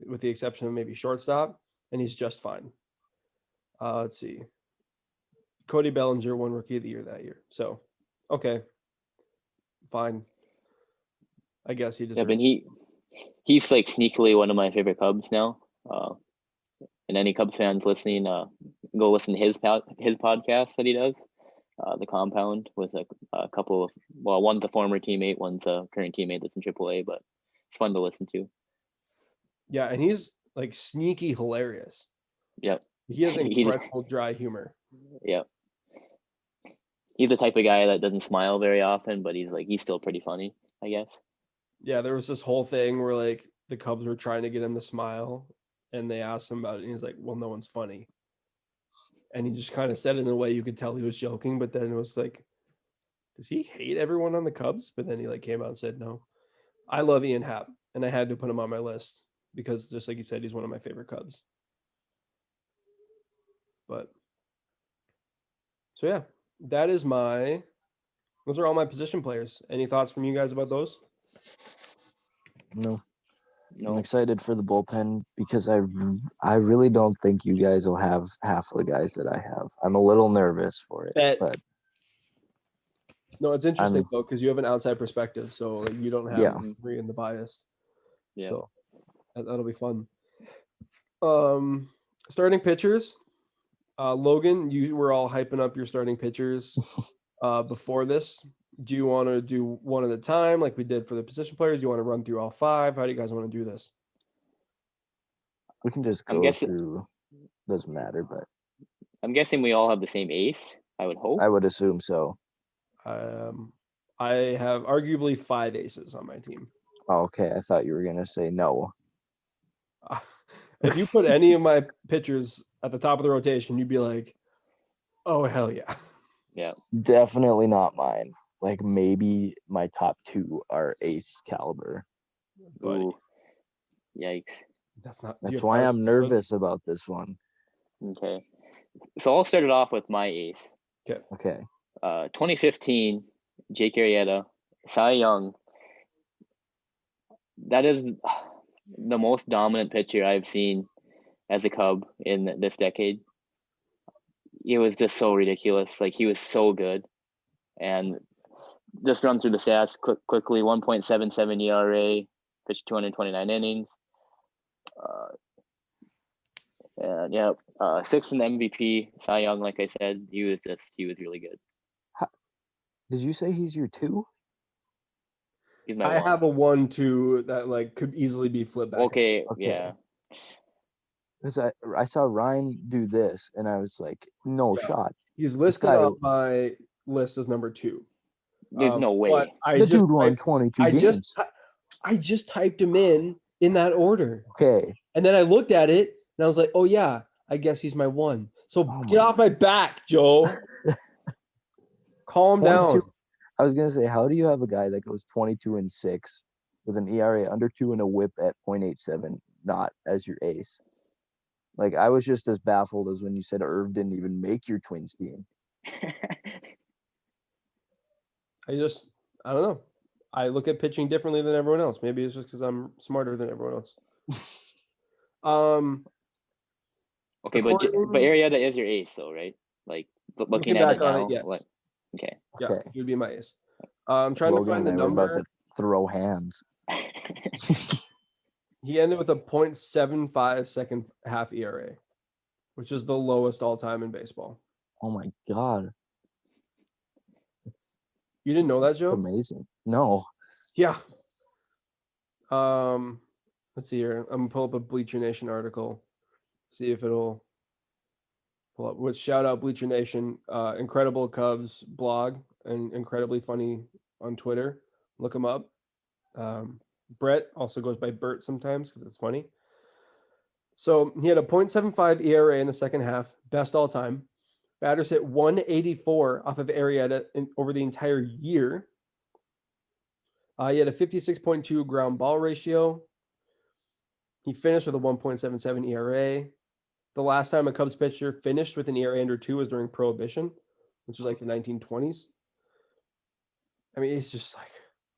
with the exception of maybe shortstop, and he's just fine. Let's see. Cody Bellinger won Rookie of the Year that year. So, okay, fine. I guess he Yeah, deserves but he's like sneakily one of my favorite Cubs now. And any Cubs fans listening, go listen to his podcast that he does, The Compound, with a couple of, well, one's a former teammate, one's a current teammate that's in AAA, but it's fun to listen to. Yeah, and he's like sneaky hilarious. Yep. He has He's- incredible dry humor. Yep. He's the type of guy that doesn't smile very often, but he's still pretty funny, I guess. Yeah, there was this whole thing where like the Cubs were trying to get him to smile, and they asked him about it, and he's like, "Well, no one's funny." And he just kind of said it in a way you could tell he was joking, but then it was like, does he hate everyone on the Cubs? But then he like came out and said, "No, I love Ian Happ, and I had to put him on my list because just like you said, he's one of my favorite Cubs." But so yeah, those are all my position players. Any thoughts from you guys about those? No. I'm No, excited for the bullpen because I really don't think you guys will have half of the guys that I have. I'm a little nervous for it, Bet. but No, it's interesting I'm- though, because you have an outside perspective, so like, you don't have Yeah. free in the bias. yeah. So that'll be fun. Starting pitchers. Logan, you were all hyping up your starting pitchers before this. Do you want to do one at a time like we did for the position players? Do you want to run through all five? How do you guys want to do this? we can just I'm go guessing- through. Doesn't matter, but I'm guessing we all have the same ace, I would hope. I would assume so. I have arguably 5 aces on my team. Oh, okay, I thought you were gonna say no. If you put any of my pitchers at the top of the rotation, you'd be like, "Oh hell yeah!" Yeah. Definitely not mine. Like maybe my top 2 are ace caliber. Buddy, Ooh. Yikes. that's not. do you That's have why hard I'm feelings? nervous about this one. Okay. So I'll start it off with my ace. Okay. 2015, Jake Arrieta, Cy Young. That is the most dominant pitcher I've seen as a Cub in this decade. It was just so ridiculous. Like, he was so good. And just run through the stats quickly. 1.77 ERA, pitched 229 innings. And yeah, 6th in the MVP. Cy Young, like I said, he was really good. Did you say he's your 2? He's my I one. have a 1-2 that like could easily be flipped back. Okay, Okay. yeah. Because I saw Ryan do this, and I was like, no Yeah. shot. He's listed guy- on my list as number 2. There's no way. But I The just dude won typed, 22 I games. just typed him in that order, Okay. and then I looked at it and I was like, "Oh yeah, I guess he's my 1." So Oh get my- off my back, Joe. Calm 22 down. I was gonna say, how do you have a guy that goes 22-6 with an ERA under 2 and a WHIP at 0.87 not as your ace? Like, I was just as baffled as when you said Irv didn't even make your Twins team. I don't know. I look at pitching differently than everyone else. Maybe it's just because I'm smarter than everyone else. Okay, but According- Arrieta is your ace, though, right? Like, looking at back it on now, it, yes. like, okay. Yeah, Okay. he would be my ace. I'm trying Logan to find and the I were about number. to throw hands. He ended with a 0.75 second half ERA, which is the lowest all time in baseball. Oh my god. It's You didn't know that, Joe? amazing. No. Yeah. Let's see here. I'm gonna pull up a Bleacher Nation article. See if it'll pull up. Which shout out Bleacher Nation, incredible Cubs blog and incredibly funny on Twitter. Look him up. Brett also goes by Bert sometimes because it's funny. So he had a .75 ERA in the second half, best all time. Batters hit 184 off of Arrieta over the entire year. He had a 56.2 ground ball ratio. He finished with a 1.77 ERA. The last time a Cubs pitcher finished with an ERA under 2 was during Prohibition, which is like the 1920s. I mean, it's just like,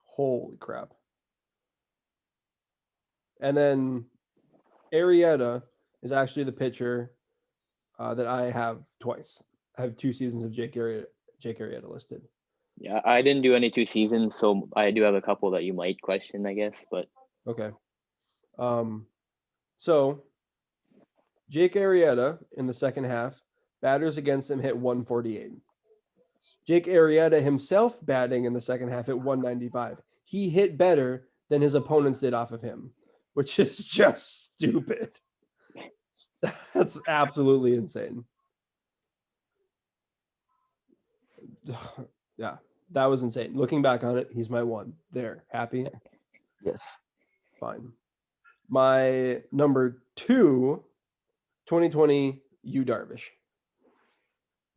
holy crap. And then Arrieta is actually the pitcher that I have twice. I have 2 seasons of Jake Arrieta listed. Yeah, I didn't do any 2 seasons, so I do have a couple that you might question, I guess. But Okay. So Jake Arrieta in the second half, batters against him hit 148. Jake Arrieta himself batting in the second half at 195. He hit better than his opponents did off of him, which is just stupid. That's absolutely insane. Yeah, that was insane. Looking back on it, he's my one. There, happy? Yes. Fine. My number 2, 2020, Yu Darvish.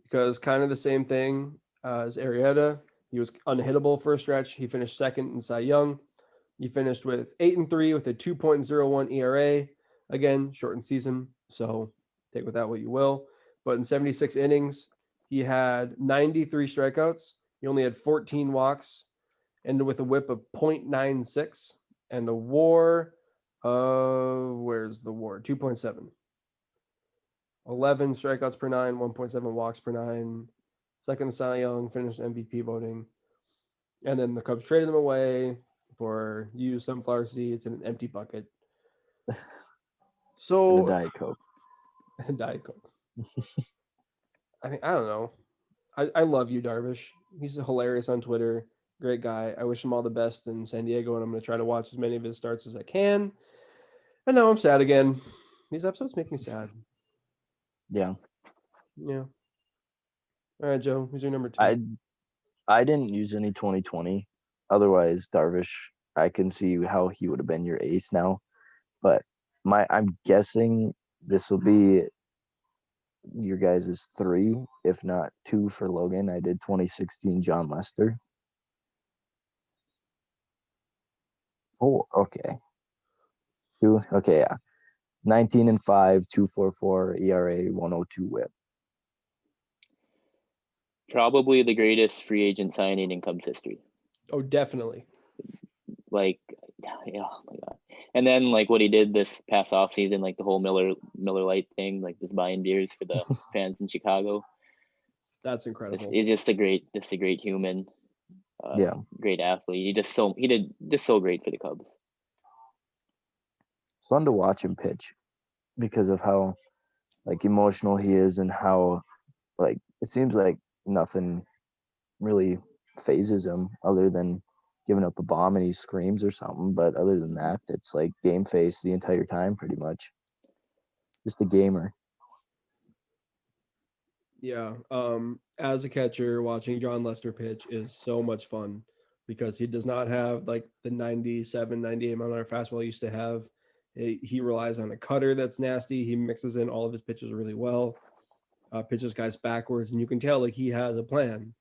Because kind of the same thing as Arrieta. He was unhittable for a stretch. He finished second in Cy Young. He finished with 8-3 with a 2.01 ERA. Again, shortened season, so take with that what you will. But in 76 innings, he had 93 strikeouts. He only had 14 walks, ended with a whip of .96 and a WAR of, where's the WAR? 2.7. 11 strikeouts per 9, 1.7 walks per 9. Second Cy Young, finished MVP voting. And then the Cubs traded him away for used sunflower seeds in an empty bucket. So And the Diet Coke. and Diet Coke. I mean, I don't know. I love you, Darvish. He's hilarious on Twitter. Great guy. I wish him all the best in San Diego, and I'm going to try to watch as many of his starts as I can. And now I'm sad again. These episodes make me sad. Yeah. Yeah. All right, Joe. Who's your number 2? I didn't use any 2020. Otherwise, Darvish, I can see how he would have been your ace now. But I'm guessing this will be your guys' 3, if not 2 for Logan. I did 2016 John Lester. 4, okay. 2, okay, yeah. 19-5, 2.44 ERA, 102 WHIP. probably the greatest free agent signing in Cubs history. Oh, definitely. Like, yeah, oh my God. And then like what he did this past off season, like the whole Miller Lite thing, like just buying beers for the fans in Chicago. That's incredible. It's just a great human. Yeah. Great athlete. He did just so great for the Cubs. Fun to watch him pitch because of how like emotional he is and how like it seems like nothing really phases him other than giving up a bomb and he screams or something. But other than that, it's like game face the entire time pretty much. Just a gamer. Yeah. As a catcher, watching John Lester pitch is so much fun because he does not have like the 97, 98 mile an hour fastball he used to have. He relies on a cutter that's nasty. He mixes in all of his pitches really well. Pitches guys backwards, and you can tell like he has a plan.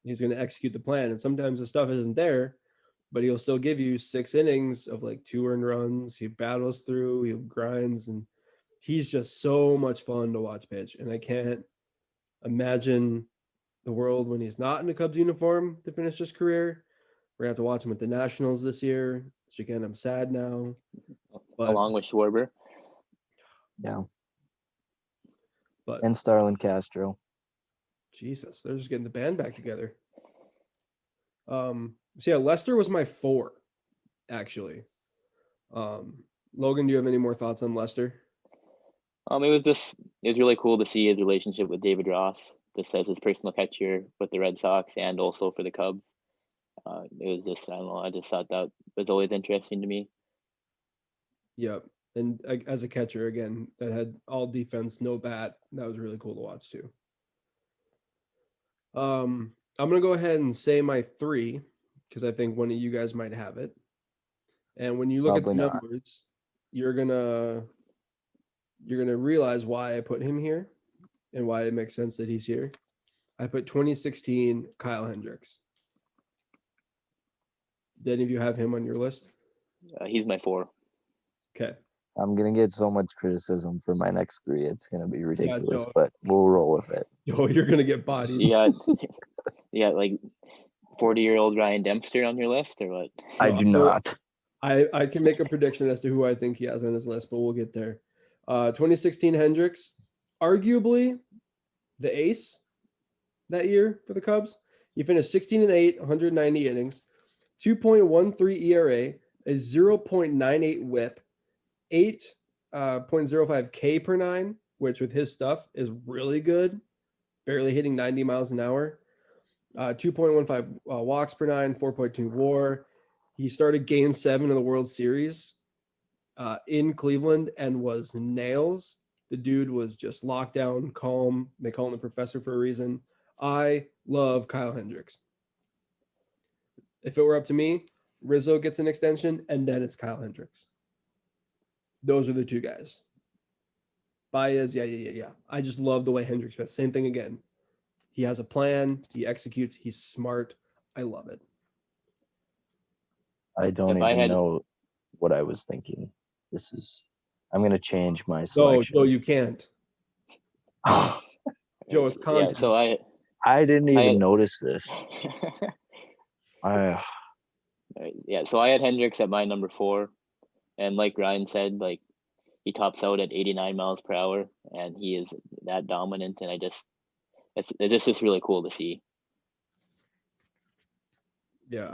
He's going to execute the plan, and sometimes the stuff isn't there, but he'll still give you 6 innings of like 2 earned runs. He battles through, he grinds, and he's just so much fun to watch pitch. And I can't imagine the world when he's not in a Cubs uniform to finish his career. We're gonna have to watch him with the Nationals this year, which again, I'm sad now. But, Along with Schwarber. Yeah. but And Starlin Castro. Jesus, they're just getting the band back together. So yeah, Lester was my 4, actually. Logan, do you have any more thoughts on Lester? It was really cool to see his relationship with David Ross, just as his personal catcher with the Red Sox and also for the Cubs. It was just, I don't know, I just thought that was always interesting to me. Yep. And as a catcher, again, that had all defense, no bat. That was really cool to watch too. I'm gonna go ahead and say my 3 because I think one of you guys might have it. And when you look at the Probably not. numbers, you're gonna realize why I put him here and why it makes sense that he's here. I put 2016 Kyle Hendricks. Did any of you have him on your list? He's my 4. Okay. I'm gonna get so much criticism for my next 3. It's gonna be ridiculous, Joe. but we'll roll with it. Yo, you're gonna get bodied. You got like 40-year-old Ryan Dempster on your list, or what? I No, do not. I can make a prediction as to who I think he has on his list, but we'll get there. 2016 Hendricks, arguably the ace that year for the Cubs. He finished 16-8, 190 innings, 2.13 ERA, a 0.98 WHIP, 8.05 K per 9, which with his stuff is really good, barely hitting 90 miles an hour. 2.15 walks per 9, 4.2 WAR. He started Game 7 of the World Series in Cleveland and was nails. The dude was just locked down, calm. They call him the professor for a reason. I love Kyle Hendricks. If it were up to me, Rizzo gets an extension, and then it's Kyle Hendricks. Those are the two guys. Baez, yeah. I just love the way Hendricks plays. Same thing again. He has a plan. He executes. He's smart. I love it. I don't If I even had- know what I was thinking. I'm gonna change my No, selection. Joe, you can't. Joe, it's Yeah, content. so I didn't even had- notice this. I yeah, so I had Hendricks at my number 4, and like Ryan said, like he tops out at 89 miles per hour, and he is that dominant, and it's just really cool to see. Yeah,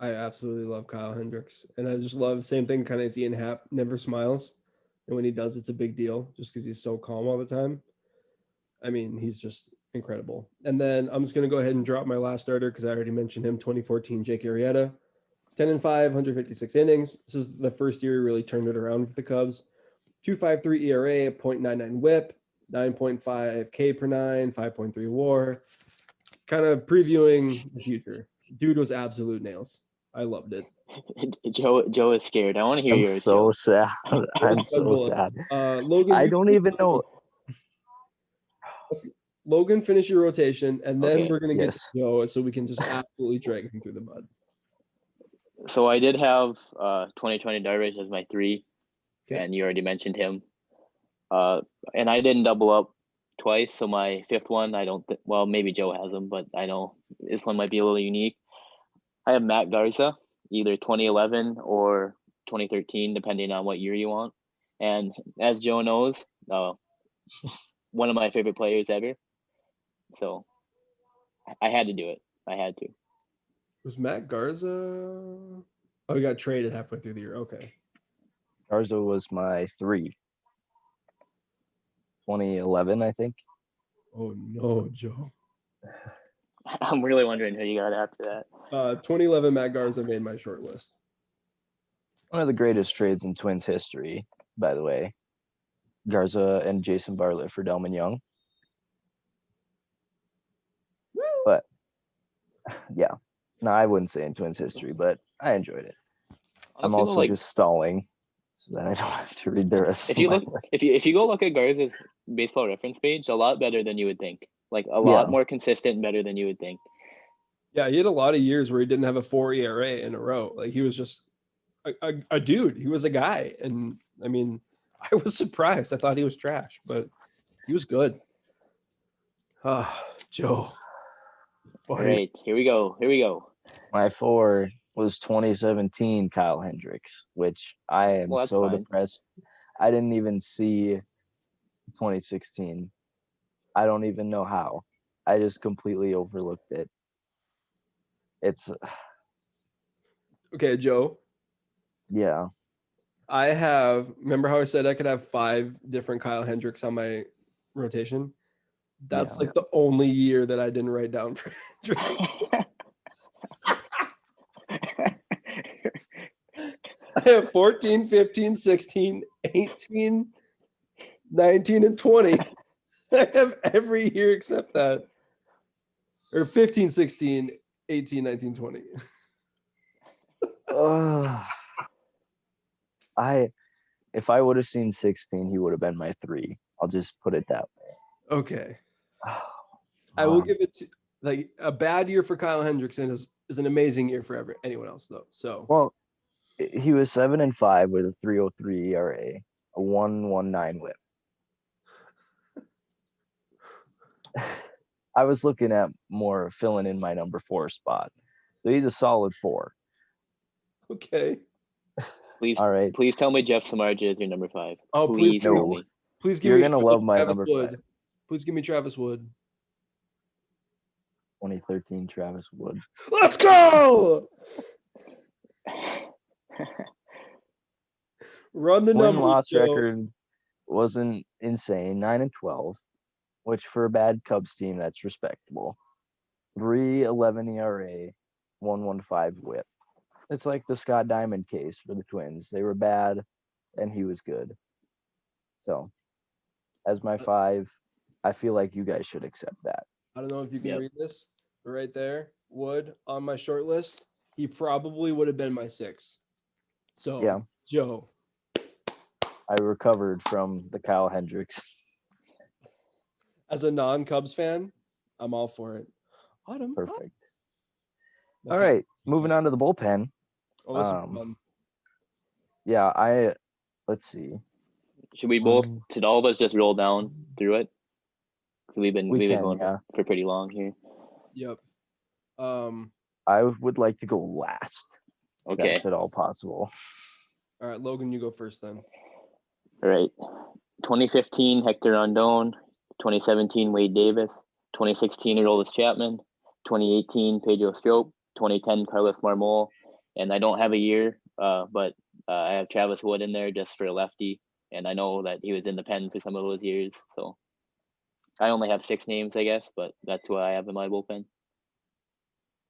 I absolutely love Kyle Hendricks, and I just love same thing. Kind of Ian Happ never smiles, and when he does, it's a big deal, just because he's so calm all the time. I mean, he's just incredible. And then I'm just gonna go ahead and drop my last starter because I already mentioned him. 2014 Jake Arrieta, 10-5, 156 innings. This is the first year he really turned it around for the Cubs. 2.53 ERA, 0.99 WHIP, 9.5 K per 9, 5.3 WAR. Kind of previewing the future. Dude was absolute nails. I loved it. Joe is scared. I want to hear I'm yours. so Joe. sad. I'm so Bullet. sad. Logan, I you don't can- even know. Logan, finish your rotation, and then Okay, we're gonna get yes. to Joe, so we can just absolutely drag him through the mud. So I did have 2020 Darvish as my 3, Okay. and you already mentioned him. And I didn't double up twice, so my 5th one, well, maybe Joe has him, but I know this one might be a little unique. I have Matt Garza, either 2011 or 2013, depending on what year you want. And as Joe knows, one of my favorite players ever. So I had to do it. I had to. Was Matt Garza? Oh, he got traded halfway through the year. Okay. Garza was my 3. 2011, I think. Oh no, Joe. I'm really wondering who you got after that. 2011 Matt Garza made my short list. One of the greatest trades in Twins history, by the way. Garza and Jason Bartlett for Delman Young. But yeah, no, I wouldn't say in Twins history, but I enjoyed it. I'm Honestly, also just stalling so that I don't have to read the rest if of you my look list. if you go look at Garza's baseball reference page, a lot better than you would think. Like a lot more consistent and better than you would think. Yeah, he had a lot of years where he didn't have a 4 ERA in a row. Like he was just a dude. He was a guy, and I mean, I was surprised. I thought he was trash, but he was good. Joe. All right, here we go. My 4 was 2017 Kyle Hendricks, which I am Well, that's so fine. depressed. I didn't even see 2016. I don't even know how. I just completely overlooked it. It's Okay, Joe. yeah. Remember how I said I could have 5 different Kyle Hendricks on my rotation? That's Yeah. like the only year that I didn't write down for Hendricks. I have 14, 15, 16, 18, 19, and 20. I have every year except that. Or 15, 16, 18, 19, 20. If I would have seen 16, he would have been my 3. I'll just put it that way. Okay. I will Um, give it to, like, a bad year for Kyle Hendrickson is an amazing year for anyone else though. So Well, he was 7-5 with a 3.03 ERA, a 1.19 WHIP. I was looking at more filling in my number 4 spot, so he's a solid 4. okay. Please, All right, please tell me Jeff Samardzija is your number 5. Oh, please tell no. me. Please give You're me gonna Travis love my number 5. Wood. Please give me Travis Wood. 2013 Travis Wood. Let's go. Run the Win numbers. loss Joe. record wasn't insane, 9-12, which for a bad Cubs team that's respectable. 3.11 ERA, 1.15 WHIP. It's like the Scott Diamond case for the Twins. They were bad, and he was good. So, as my 5, I feel like you guys should accept that. I don't know if you can Yep. read this, but right there, Wood on my short list. He probably would have been my 6. So Yeah. Joe, I recovered from the Kyle Hendricks. as a non-Cubs fan, I'm all for it. Autumn. Perfect. Okay. All right, moving on to the bullpen. Oh, this is fun. Yeah, let's see. Should we both? Um, Should all of us just roll down through it? 'Cause we've been We can, going yeah. for pretty long here. Yep. I would like to go last. If Okay. that's at all possible. All right, Logan, you go first then. All right. 2015 Hector Rondon. 2017 Wade Davis. 2016 Aroldis Chapman. 2018 Pedro Strop. 2010 Carlos Marmol. And I don't have a year, but I have Travis Wood in there just for a lefty. And I know that he was in the pen for some of those years. So I only have 6 names, I guess, but that's what I have in my bullpen.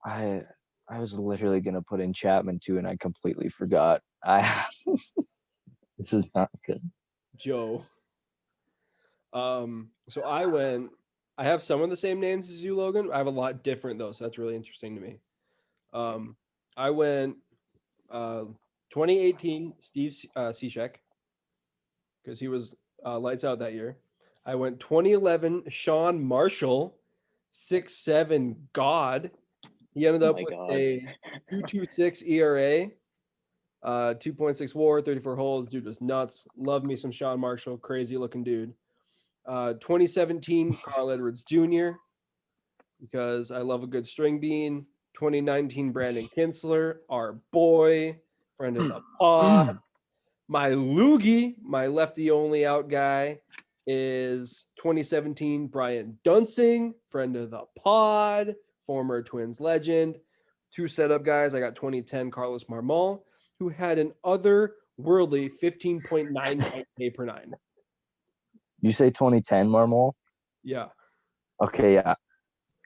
I was literally gonna put in Chapman too, and I completely forgot. This is not good. Joe. So I have some of the same names as you, Logan. I have a lot different though, so that's really interesting to me. I went 2018 Steve Cishek because he was lights out that year. I went 2011 Sean Marshall, 6.7 God. He ended up my with God. a 2.26 ERA, 2.6 WAR, 34 holds. Dude was nuts. Love me some Sean Marshall, crazy looking dude. 2017 Carl Edwards Jr. because I love a good string bean. 2019 Brandon Kinsler, our boy, friend of the pod. My loogie, my lefty only out guy, is 2017 Brian Dunsing, friend of the pod, former Twins legend. 2 setup guys. I got 2010 Carlos Marmol, who had an otherworldly 15.99 K per 9. You say 2010 Marmol? Yeah. Okay, yeah.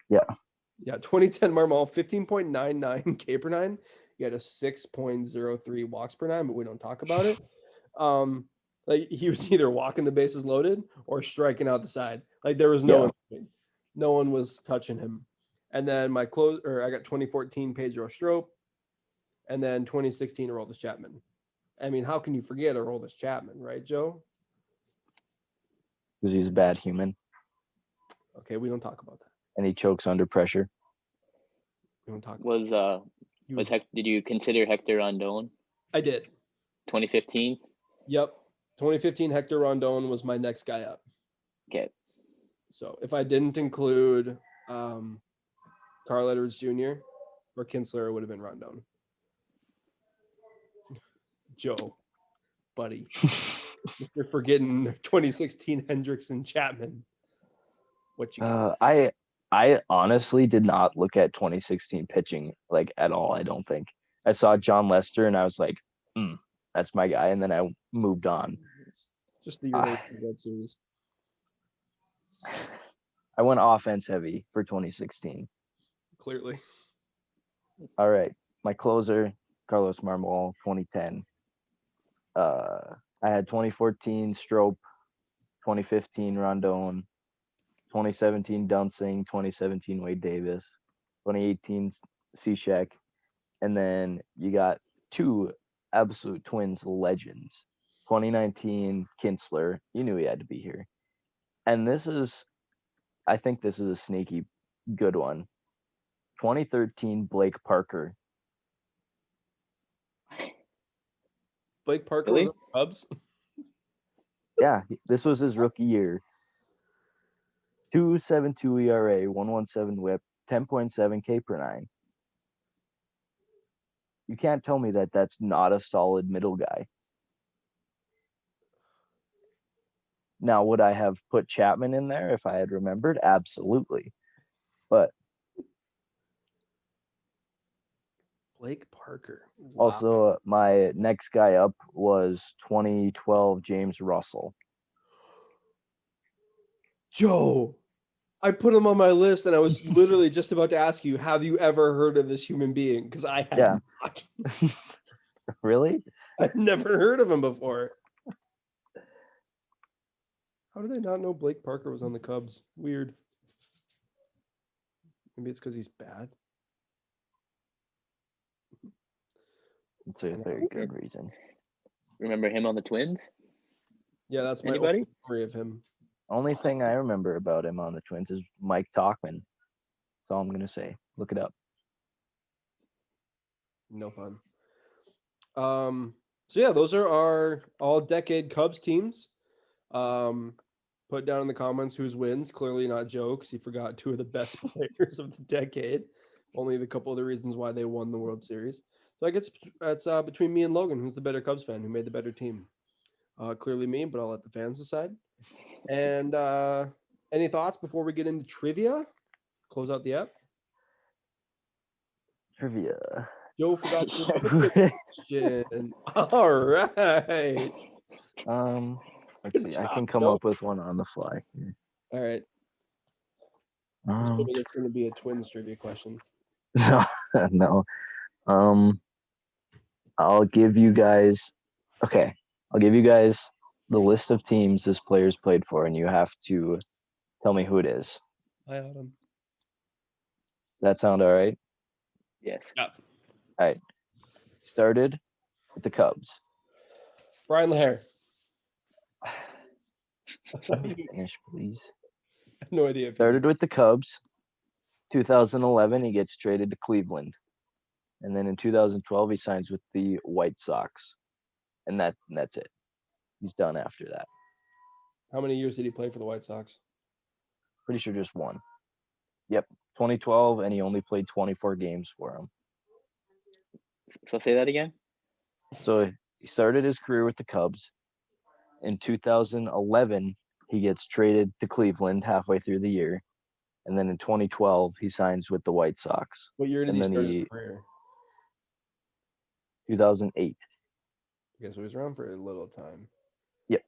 Yeah, 2010 Marmol, 15.99 K per 9. He had a 6.03 walks per 9, but we don't talk about it. Like he was either walking the bases loaded or striking out the side. Like there was no one was touching him. And then I got 2014 Pedro Strop, and then 2016 Aroldis Chapman. I mean, how can you forget Aroldis Chapman, right, Joe? Because he's a bad human Okay, we don't talk about that. and he chokes under pressure. We don't talk about Did you consider Hector Rondon? I did. 2015? Yep. 2015 Hector Rondon was my next guy up. Okay. So if I didn't include Carl Edwards Jr. or Kinsler, it would have been Rondon. Joe, buddy, you're forgetting 2016 Hendrickson Chapman. What you got? I honestly did not look at 2016 pitching like at all. I don't think I saw John Lester and I was like, that's my guy, and then I moved on. Just the World Series. I went offense heavy for 2016. Clearly. All right, my closer, Carlos Marmol, 2010. I had 2014 Strope, 2015 Rondon, 2017 Dunsing, 2017 Wade Davis, 2018 Cishek, and then you got two absolute Twins legends. 2019 Kinsler, you knew he had to be here. And I think this is a sneaky good one. 2013 Blake Parker. Blake Parker Really? was on the Cubs. Yeah, this was his rookie year. 2.72 ERA, 1.17 WHIP, 10.7 K per nine. You can't tell me that that's not a solid middle guy. Now, would I have put Chapman in there if I had remembered? Absolutely. But Blake Parker. Wow. also, my next guy up was 2012 James Russell. Joe, I put him on my list, and I was literally just about to ask you, have you ever heard of this human being? Because I had Yeah. not. Really? I've never heard of him before. How did I not know Blake Parker was on the Cubs? Weird. Maybe it's because he's bad. It's a very good reason. Remember him on the Twins? Yeah, that's my Anybody? only memory of him. Only thing I remember about him on the Twins is Mike Talkman. That's all I'm going to say. Look it up. No fun. So yeah, those are our all-decade Cubs teams. Put down in the comments whose wins. Clearly not Joe, because he forgot two of the best players of the decade. Only the couple of the reasons why they won the World Series. So I guess it's between me and Logan, who's the better Cubs fan, who made the better team. Clearly me, but I'll let the fans decide. And any thoughts before we get into trivia? Close out the app. Trivia. Joe forgot to question. All right. Let's see. I can come up with one on the fly here. All right. It's going to be a Twins trivia question. No. I'll give you guys the list of teams this player's played for, and you have to tell me who it is. Hi, Adam. Does that sound all right? Yes. Yeah. All right. Started with the Cubs. Brian Lahair. Let me finish, please. No idea. Started with the Cubs. 2011, he gets traded to Cleveland. And then in 2012, he signs with the White Sox. And that's it. He's done after that. How many years did he play for the White Sox? Pretty sure just one. Yep, 2012, and he only played 24 games for him. So say that again. So he started his career with the Cubs. In 2011, he gets traded to Cleveland halfway through the year. And then in 2012, he signs with the White Sox. What year did And he then start his career? 2008. Okay, so he was around for a little time. Yep.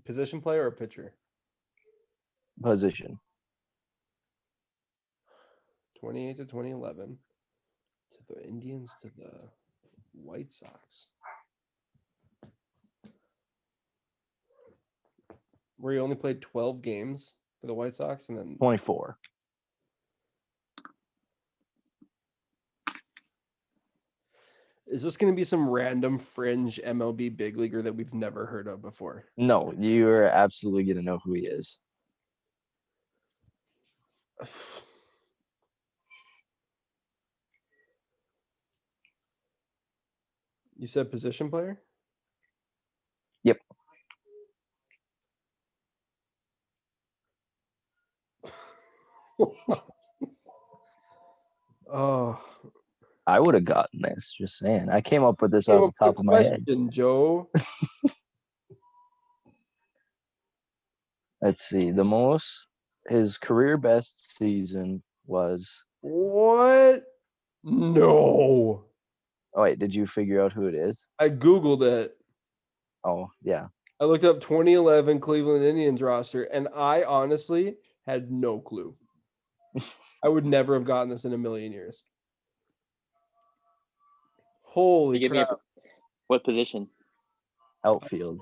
Position player or pitcher? Position. 28 to 2011. To the Indians, to the White Sox. Where he only played 12 games for the White Sox and then 24. Is this going to be some random fringe MLB big leaguer that we've never heard of before? No, you're absolutely going to know who he is. You said position player? Yep. Oh, I would have gotten this, just saying. I came up with this off the top of my head. Joe. Let's see. His career best season was. What? No. Oh, wait, did you figure out who it is? I Googled it. Oh, yeah. I looked up 2011 Cleveland Indians roster, and I honestly had no clue. I would never have gotten this in a million years. Holy crap. What position? Outfield.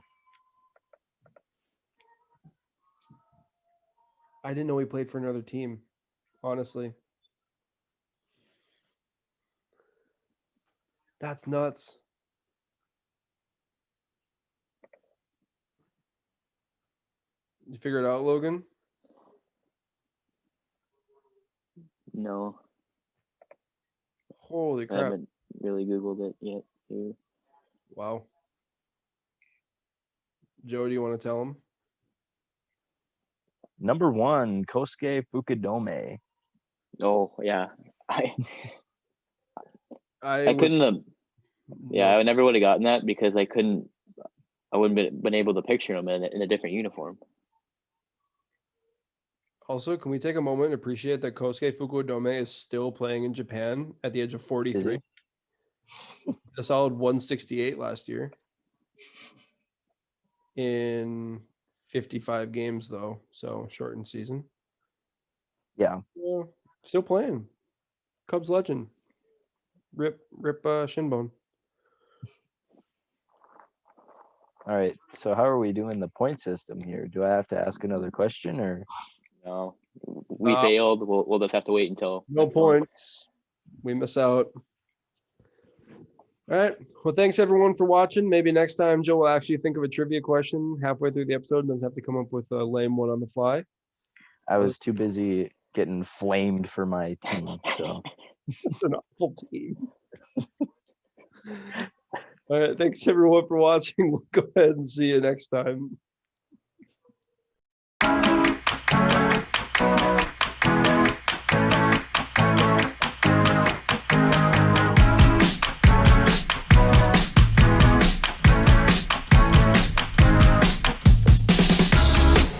I didn't know he played for another team, honestly. That's nuts. You figure it out, Logan? No, Holy I crap. haven't really Googled it yet. Here. Wow. Joe, do you want to tell him? Number 1, Kosuke Fukudome. Oh yeah, I I couldn't have. Yeah, no. I never would have gotten that because I couldn't. I wouldn't been able to picture him in a different uniform. Also, can we take a moment and appreciate that Kosuke Fukudome is still playing in Japan at the age of 43? A solid 168 last year. In 55 games, though, so shortened season. Yeah. Yeah, still playing. Cubs legend. Rip Shinbone. All right. So how are we doing the point system here? Do I have to ask another question or? No, we failed. We'll just have to wait until No next month. points. We miss out. All right. Well, thanks everyone for watching. Maybe next time Joe will actually think of a trivia question halfway through the episode and doesn't have to come up with a lame one on the fly. I was too busy getting flamed for my team. So It's an awful team. All right. Thanks everyone for watching. We'll go ahead and see you next time.